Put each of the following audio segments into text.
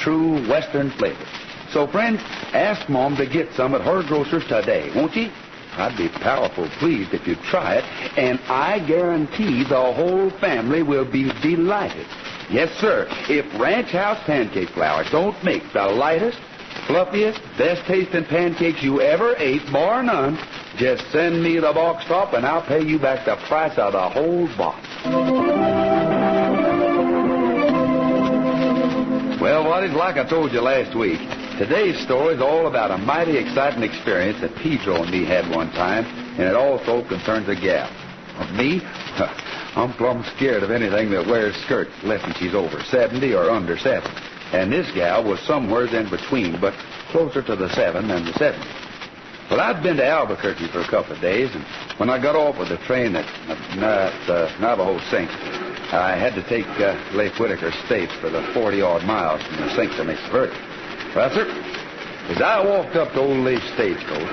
true Western flavor. So, friends, ask Mom to get some at her grocer's today, won't you? I'd be powerful pleased if you'd try it, and I guarantee the whole family will be delighted. Yes, sir. If Ranch House pancake flour don't make the lightest, fluffiest, best tasting pancakes you ever ate, bar none, just send me the box top and I'll pay you back the price of the whole box. Well, what is like I told you last week, today's story is all about a mighty exciting experience that Pedro and me had one time, and it also concerns a gal. Me? I'm plumb scared of anything that wears skirts less than she's over 70 or under 7. And this gal was somewhere in between, but closer to the 7 than the 70. Well, I'd been to Albuquerque for a couple of days, and when I got off with the train at Navajo Sink, I had to take Lake Whitaker State for the 40-odd miles from the Sink to Mesa Verde. Well, sir, as I walked up to old Lake's stagecoach,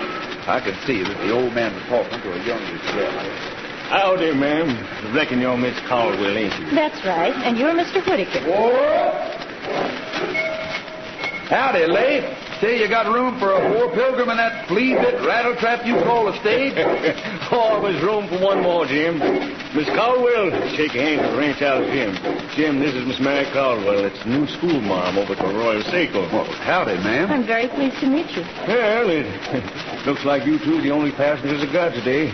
I could see that the old man was talking to a young gal. Howdy, ma'am. Reckon you're Miss Caldwell, ain't you? That's right, and you're Mr. Whitaker. Howdy, Leif. Say, you got room for a poor pilgrim in that flea-bit rattletrap you call a stage? Oh, there's room for one more, Jim. Miss Caldwell, shake your hand with Ranch House Jim. Jim, this is Miss Mary Caldwell. It's the new School Marm over at the Royal Seco. Well, howdy, ma'am. I'm very pleased to meet you. Well, it looks like you two are the only passengers I got today.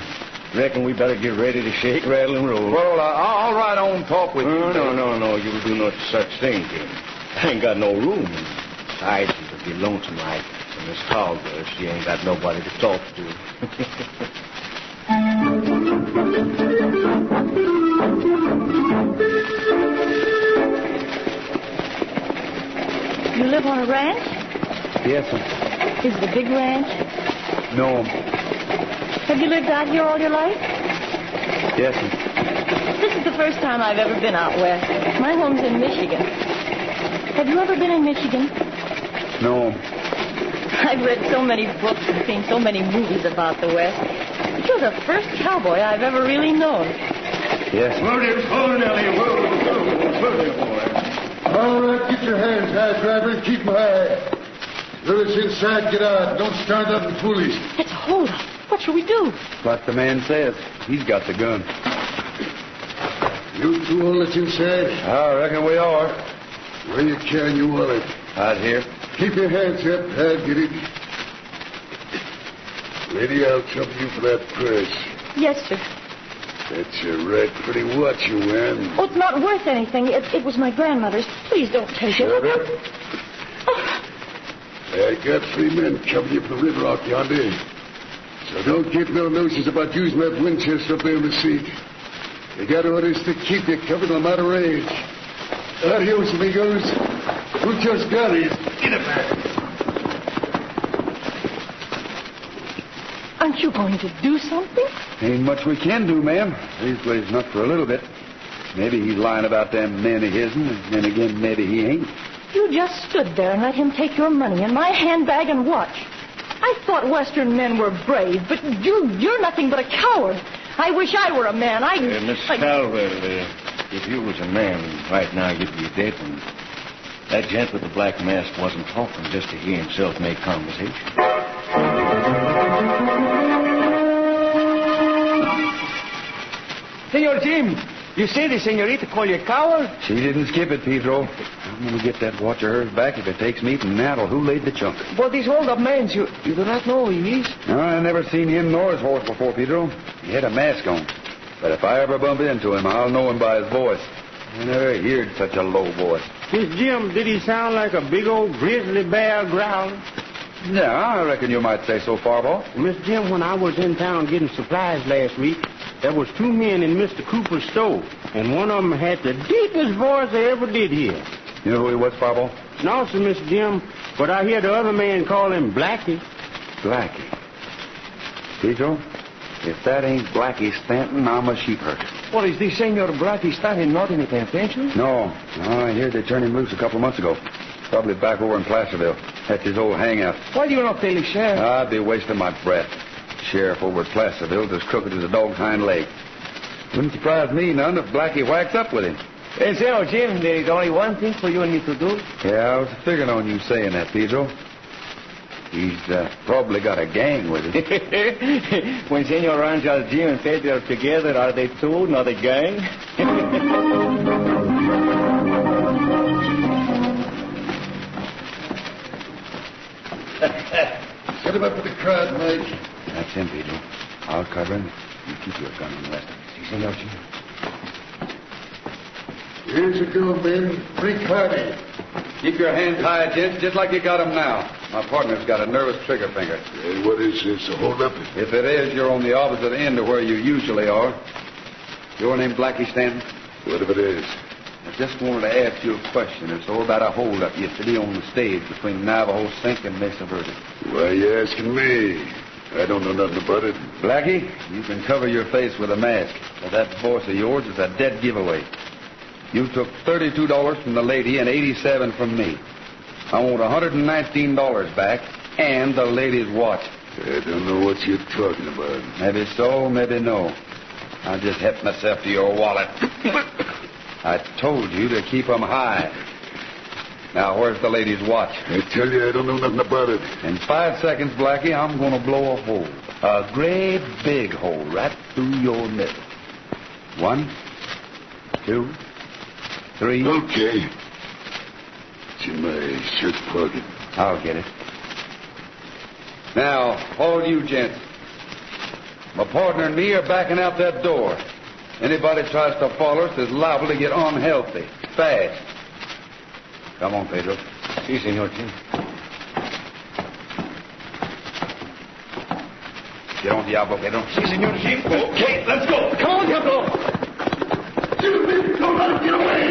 Reckon we better get ready to shake, rattle, and roll. Well, I'll ride on talk with you. No. You'll do no such thing, Jim. I ain't got no room. Besides, it'll be lonesome like for Miss Caldwell. She ain't got nobody to talk to. You live on a ranch? Yes, sir. Is it a big ranch? No. Have you lived out here all your life? Yes, sir. This is the first time I've ever been out west. My home's in Michigan. Have you ever been in Michigan? No. I've read so many books and seen so many movies about the West. You're the first cowboy I've ever really known. Yes. Whoa, Nellie. Whoa there, boy. All right, get your hands high, driver, and keep them high. Whoever's inside, get out. Don't start nothing foolish. It's a hold-up. What shall we do? Like the man says, he's got the gun. You two will let you inside? I reckon we are. Where you carrying your wallet? Out here. Keep your hands up. I'll get it. Lady, I'll trouble you for that purse. Yes, sir. That's a right pretty watch you're wearing. Oh, it's not worth anything. It was my grandmother's. Please don't take it. Shut up. I got 3 men covering you from the river out yonder. So don't get no notions about using that Winchester up there in the seat. You got orders to keep you covered no matter age. Adios, amigos. Who just got it? Get it back. Aren't you going to do something? Ain't much we can do, ma'am. Leastways, not for a little bit. Maybe he's lying about them men of his'n, and then again, maybe he ain't. You just stood there and let him take your money and my handbag and watch. I thought Western men were brave, but you're nothing but a coward. I wish I were a man. Miss Caldwell, if you was a man, right now you'd be dead. And that gent with the black mask wasn't talking just to hear himself make conversation. Senor Jim, you say the senorita call you a coward? She didn't skip it, Pedro. I'm going to get that watch of hers back if it takes me to Nattle. Who laid the chunk? But these hold-up men, you do not know who he is? No, I never seen him nor his horse before, Pedro. He had a mask on. But if I ever bump into him, I'll know him by his voice. I never heard such a low voice. Miss Jim, did he sound like a big old grizzly bear growling? Yeah, I reckon you might say so, Farbo. Miss Jim, when I was in town getting supplies last week, there was 2 men in Mr. Cooper's store, and one of them had the deepest voice I ever did hear. You know who he was, Farbo? No, sir, Miss Jim, but I hear the other man call him Blackie. Blackie. Pedro, if that ain't Blackie Stanton, I'm a sheepherder. What, is this Senor Blackie Stanton not in the penitentiary? No, I heard they turned him loose a couple of months ago. Probably back over in Placerville. That's his old hangout. Why do you not tell the sheriff? I'd be wasting my breath. Sheriff over at Placerville's as crooked as a dog's hind leg. Wouldn't surprise me none if Blackie whacks up with him. So, Jim, there's only one thing for you and me to do. Yeah, I was figuring on you saying that, Pedro. He's probably got a gang with him. When Senor Ranchal, Jim, and Pedro are together, are they two, not a gang? Set him up with the crowd, Mike. That's him, Pedro. I'll cover him. You keep your gun on the rest of us. Senor Jim. Here's a go, men. Drink hearty. Keep your hands high, gents, just like you got them now. My partner's got a nervous trigger finger. Hey, what is this, a hold-up? If it is, you're on the opposite end of where you usually are. Your name Blackie Stanton? What if it is? I just wanted to ask you a question or so about a hold-up yesterday on the stage between Navajo Sink and Mesa Verde. Why you asking me? I don't know nothing about it. Blackie, you can cover your face with a mask, but that voice of yours is a dead giveaway. You took $32 from the lady and $87 from me. I want $119 back and the lady's watch. I don't know what you're talking about. Maybe so, maybe no. I just helped myself to your wallet. I told you to keep 'em high. Now, where's the lady's watch? I tell you, I don't know nothing about it. In 5 seconds, Blackie, I'm going to blow a hole. A great big hole right through your nipple. 1, 2, 3. Okay. It's in my shirt pocket. I'll get it. Now, all you gents, my partner and me are backing out that door. Anybody tries to follow us is liable to get unhealthy. Fast. Come on, Pedro. Si, Senor Jim. Get on, Diablo, Pedro. Si, Senor Jim. Okay, let's go. Come on, Diablo. Don't let him get away!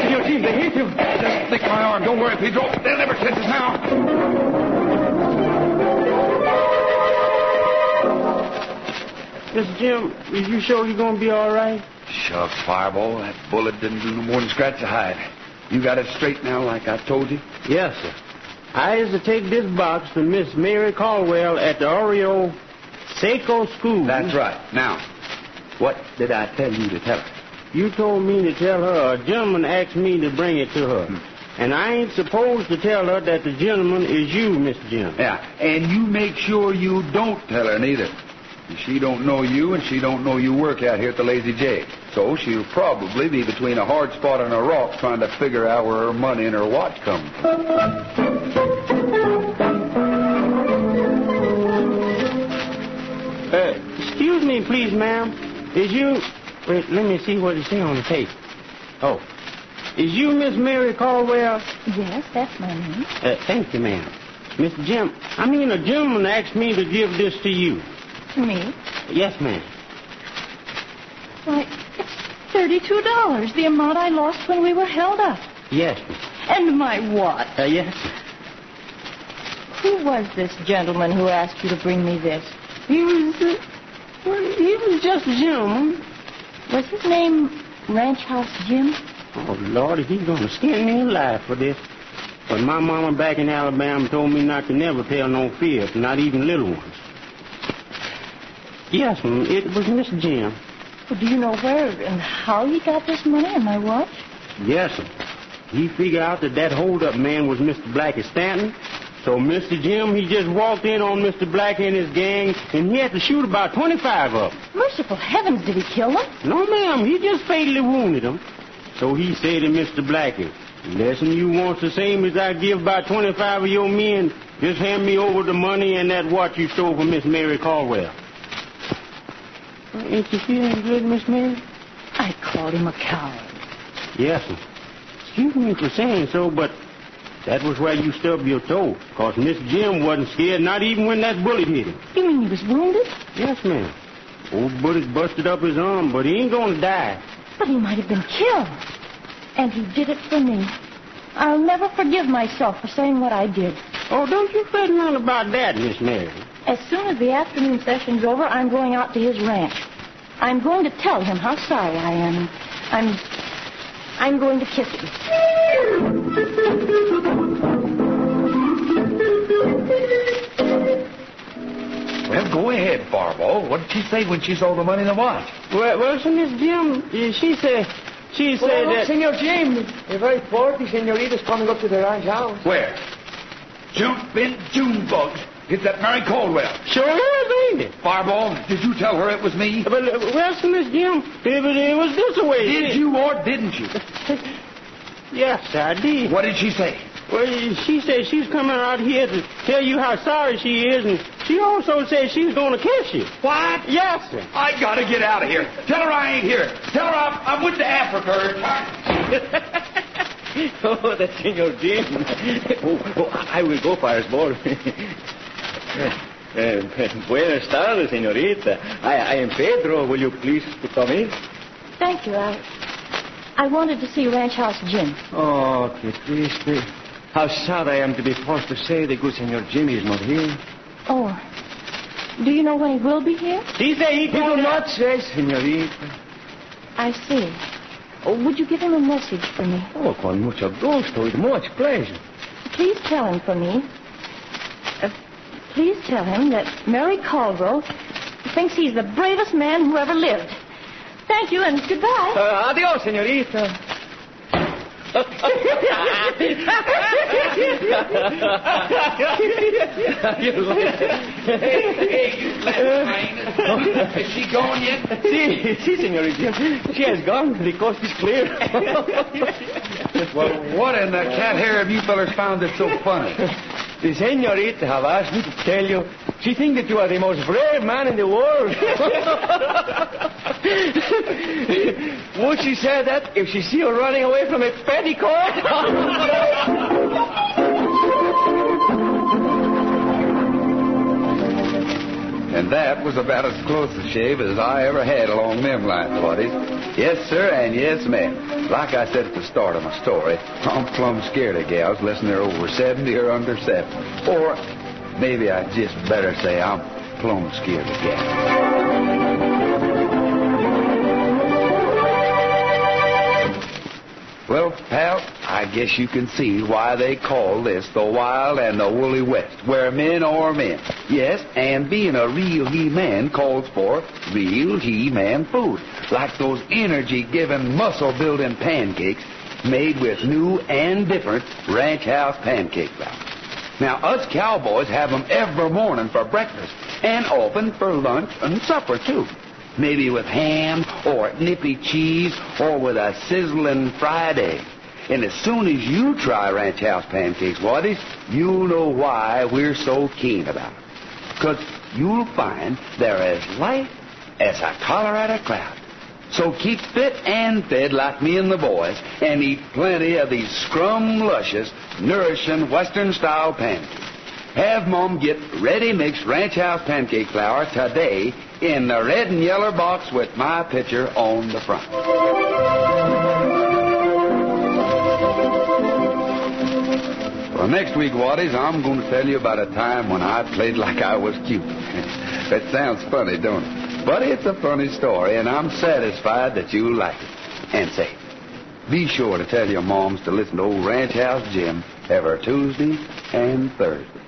Senor Jim, they hit you. Just stick my arm. Don't worry, Pedro. They'll never catch us now. Mr. Jim, is you sure you're going to be all right? Shucks, Fireball. That bullet didn't do no more than scratch the hide. You got it straight now, like I told you? Yes, sir. I is to take this box to Miss Mary Caldwell at the Oreo Seco School. That's right. Now, what did I tell you to tell her? You told me to tell her a gentleman asked me to bring it to her. And I ain't supposed to tell her that the gentleman is you, Mr. Jim. Yeah, and you make sure you don't tell her neither. She don't know you, and she don't know you work out here at the Lazy J. So she'll probably be between a hard spot and a rock trying to figure out where her money and her watch come from. Excuse me, please, ma'am. Is you... Wait, let me see what it says on the tape. Oh. Is you Miss Mary Caldwell? Yes, that's my name. Thank you, ma'am. Mr. Jim, a gentleman asked me to give this to you. To me? Yes, ma'am. Why, it's $32, the amount I lost when we were held up. Yes, ma'am. And my watch. Yes. Who was this gentleman who asked you to bring me this? He was just a gentleman. Was his name Ranch House Jim? Oh, Lord, he's going to skin me alive for this. But my mama back in Alabama told me not to never tell no fibs, not even little ones. Yes, ma'am, it was Mr. Jim. Well, do you know where and how he got this money and my watch? Yes, sir. He figured out that hold-up man was Mr. Blackie Stanton. So Mr. Jim, he just walked in on Mr. Blackie and his gang, and he had to shoot about 25 of them. Merciful heavens, did he kill them? No, ma'am, he just fatally wounded them. So he said to Mr. Blackie, "Listen, you want the same as I give about 25 of your men, just hand me over the money and that watch you stole from Miss Mary Caldwell." Ain't you feeling good, Miss Mary? I called him a coward. Yes, sir. Excuse me for saying so, but that was where you stubbed your toe. Because Miss Jim wasn't scared, not even when that bullet hit him. You mean he was wounded? Yes, ma'am. Old bullet busted up his arm, but he ain't going to die. But he might have been killed. And he did it for me. I'll never forgive myself for saying what I did. Oh, don't you fret none about that, Miss Mary. As soon as the afternoon session's over, I'm going out to his ranch. I'm going to tell him how sorry I am. I'm going to kiss him. Well, go ahead, Fireball. What did she say when she saw the money in the watch? Well, so Miss Jim, she said that... Senor Jim, a very forty senorita's coming up to the ranch house. Where? Jumping June bugs. It's that Mary Caldwell. Sure is, ain't it? Fireball, did you tell her it was me? But, well, so Miss Jim, it was this way. Did you or didn't you? Yes, I did. What did she say? Well, she said she's coming out here to tell you how sorry she is, and she also said she's going to kiss you. What? Yes, sir. I gotta get out of here. Tell her I ain't here. Tell her I went to Africa. Oh, that's Senor Jim. I will go, Fireball. Buenas tardes, señorita. I am Pedro. Will you please come in? Thank you. I wanted to see Ranch House Jim. Oh, que triste. How sad I am to be forced to say the good Senor Jim is not here. Oh. Do you know when he will be here? He said he He will not say, señorita. I see. Oh, would you give him a message for me? Oh, con mucho gusto, with much pleasure. Please tell him for me. Please tell him that Mary Caldwell thinks he's the bravest man who ever lived. Thank you and goodbye. Adios, señorita. Hey, you left Is she gone yet? Si, señorita. She has gone. The coast is clear. Well, what in the cat hair have you fellas found that's so funny? The señorita have asked me to tell you she thinks that you are the most brave man in the world. Would she say that if she see you running away from a petticoat? And that was about as close a shave as I ever had along them lines, buddies. Yes, sir, and yes, ma'am. Like I said at the start of my story, I'm plumb scared of gals unless they're over 70 or under 70. Or maybe I just better say I'm plumb scared of gals. Well, pal, I guess you can see why they call this the Wild and the Woolly West, where men are men. Yes, and being a real he-man calls for real he-man food, like those energy-giving, muscle-building pancakes made with new and different ranch house pancake flour. Now, us cowboys have them every morning for breakfast, and often for lunch and supper, too. Maybe with ham or nippy cheese or with a sizzling fried egg. And as soon as you try ranch house pancakes, Waddies, you'll know why we're so keen about it. Because you'll find they're as light as a Colorado cloud. So keep fit and fed like me and the boys and eat plenty of these scrum-luscious, nourishing Western-style pancakes. Have Mom get ready-mixed ranch house pancake flour today in the red and yellow box with my picture on the front. Well, next week, Waddies, I'm going to tell you about a time when I played like I was cute. That sounds funny, don't it? But it's a funny story, and I'm satisfied that you'll like it. And say, be sure to tell your moms to listen to old Ranch House Jim every Tuesday and Thursday.